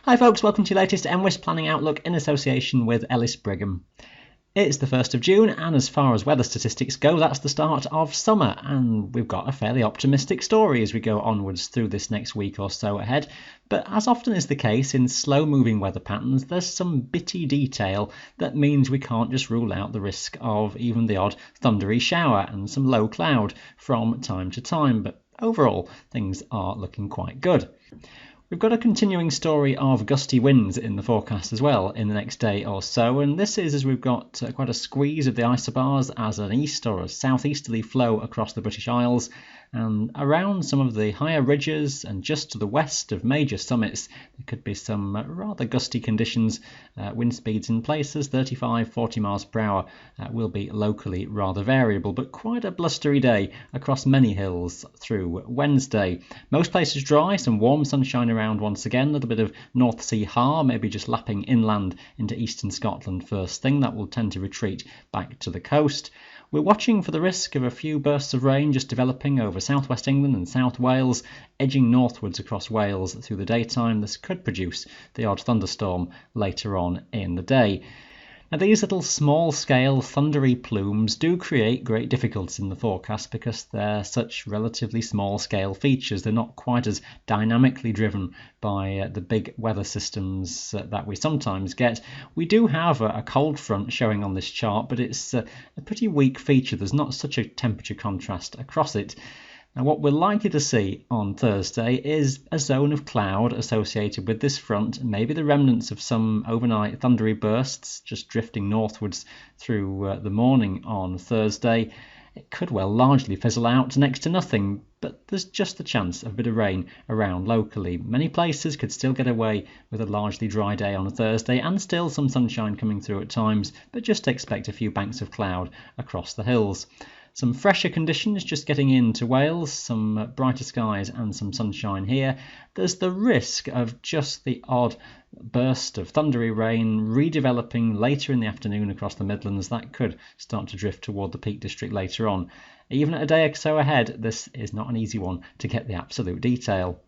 Hi folks, welcome to your latest mwis Planning Outlook in association with Ellis Brigham. It's the 1st of June and as far as weather statistics go, that's the start of summer, and we've got a fairly optimistic story as we go onwards through this next week or so ahead. But as often is the case in slow moving weather patterns, there's some bitty detail that means we can't just rule out the risk of even the odd thundery shower and some low cloud from time to time, but overall things are looking quite good. We've got a continuing story of gusty winds in the forecast as well in the next day or so, and this is as we've got quite a squeeze of the isobars as an east or a southeasterly flow across the British Isles, and around some of the higher ridges and just to the west of major summits there could be some rather gusty conditions. Wind speeds in places 35-40 miles per hour will be locally rather variable, but quite a blustery day across many hills through Wednesday. Most places dry, some warm sunshine around once again, a little bit of North Sea har, maybe just lapping inland into eastern Scotland first thing. That will tend to retreat back to the coast. We're watching for the risk of a few bursts of rain just developing over southwest England and South Wales, edging northwards across Wales through the daytime. This could produce the odd thunderstorm later on in the day. Now, these little small-scale thundery plumes do create great difficulties in the forecast because they're such relatively small-scale features. They're not quite as dynamically driven by the big weather systems that we sometimes get. We do have a cold front showing on this chart, but it's a pretty weak feature. There's not such a temperature contrast across it. Now, what we're likely to see on Thursday is a zone of cloud associated with this front, maybe the remnants of some overnight thundery bursts just drifting northwards through the morning on Thursday. It could well largely fizzle out to next to nothing, but there's just the chance of a bit of rain around locally. Many places could still get away with a largely dry day on a Thursday and still some sunshine coming through at times, but just expect a few banks of cloud across the hills. Some fresher conditions just getting into Wales, some brighter skies and some sunshine here. There's the risk of just the odd burst of thundery rain redeveloping later in the afternoon across the Midlands. That could start to drift toward the Peak District later on. Even at a day or so ahead, this is not an easy one to get the absolute detail.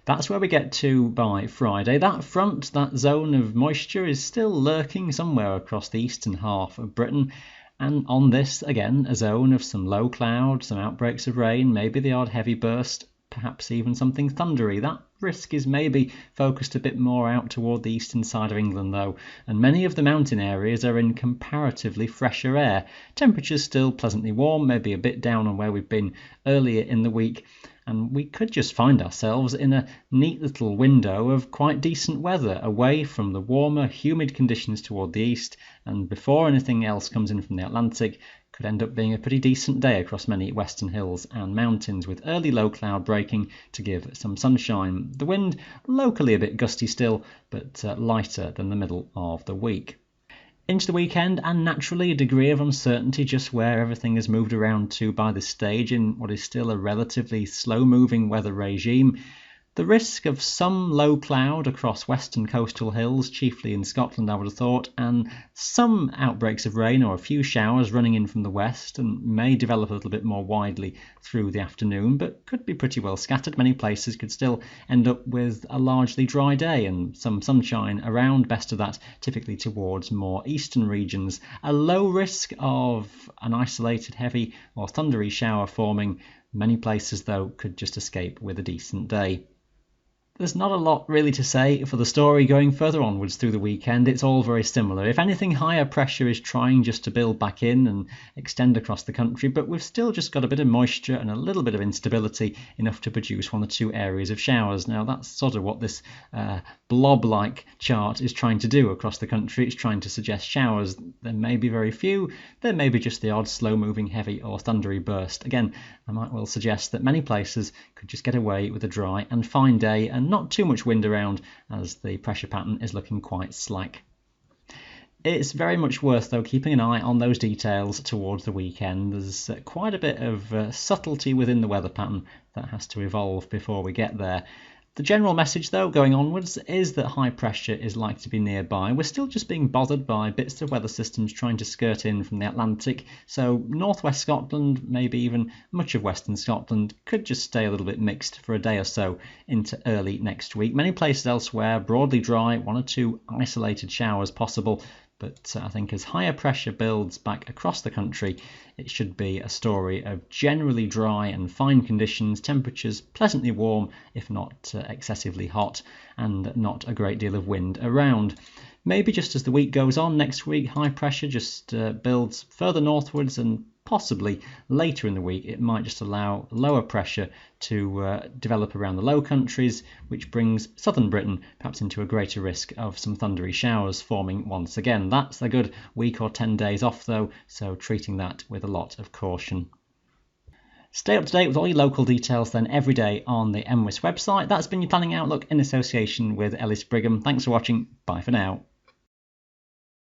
That's where we get to by Friday. That front, that zone of moisture is still lurking somewhere across the eastern half of Britain. And on this, again, a zone of some low cloud, some outbreaks of rain, maybe the odd heavy burst, perhaps even something thundery. That risk is maybe focused a bit more out toward the eastern side of England, though, and many of the mountain areas are in comparatively fresher air. Temperatures still pleasantly warm, maybe a bit down on where we've been earlier in the week, and we could just find ourselves in a neat little window of quite decent weather away from the warmer, humid conditions toward the east, and before anything else comes in from the Atlantic, could end up being a pretty decent day across many western hills and mountains, with early low cloud breaking to give some sunshine. The wind locally a bit gusty still, but lighter than the middle of the week. Into the weekend, and naturally a degree of uncertainty just where everything has moved around to by this stage in what is still a relatively slow-moving weather regime. The risk of some low cloud across western coastal hills, chiefly in Scotland I would have thought, and some outbreaks of rain or a few showers running in from the west and may develop a little bit more widely through the afternoon, but could be pretty well scattered. Many places could still end up with a largely dry day and some sunshine around, best of that typically towards more eastern regions. A low risk of an isolated heavy or thundery shower forming. Many places though could just escape with a decent day. There's not a lot really to say for the story going further onwards through the weekend. It's all very similar. If anything, higher pressure is trying just to build back in and extend across the country, but we've still just got a bit of moisture and a little bit of instability, enough to produce one or two areas of showers. Now that's sort of what this blob-like chart is trying to do across the country. It's trying to suggest showers. There may be very few. There may be just the odd slow-moving heavy or thundery burst. Again, I might well suggest that many places could just get away with a dry and fine day and not too much wind around, as the pressure pattern is looking quite slack. It's very much worth, though, keeping an eye on those details towards the weekend. There's quite a bit of subtlety within the weather pattern that has to evolve before we get there. The general message, though, going onwards, is that high pressure is likely to be nearby. We're still just being bothered by bits of weather systems trying to skirt in from the Atlantic, so northwest Scotland, maybe even much of western Scotland, could just stay a little bit mixed for a day or so into early next week. Many places elsewhere, broadly dry, 1 or 2 isolated showers possible. But I think as higher pressure builds back across the country, it should be a story of generally dry and fine conditions, temperatures pleasantly warm, if not excessively hot, and not a great deal of wind around. Maybe just as the week goes on next week, high pressure just builds further northwards, and possibly later in the week it might just allow lower pressure to develop around the Low Countries, which brings southern Britain perhaps into a greater risk of some thundery showers forming once again. That's a good week or 10 days off though, so treating that with a lot of caution. Stay up to date with all your local details then every day on the MWIS website. That's been your Planning Outlook in association with Ellis Brigham. Thanks for watching. Bye for now.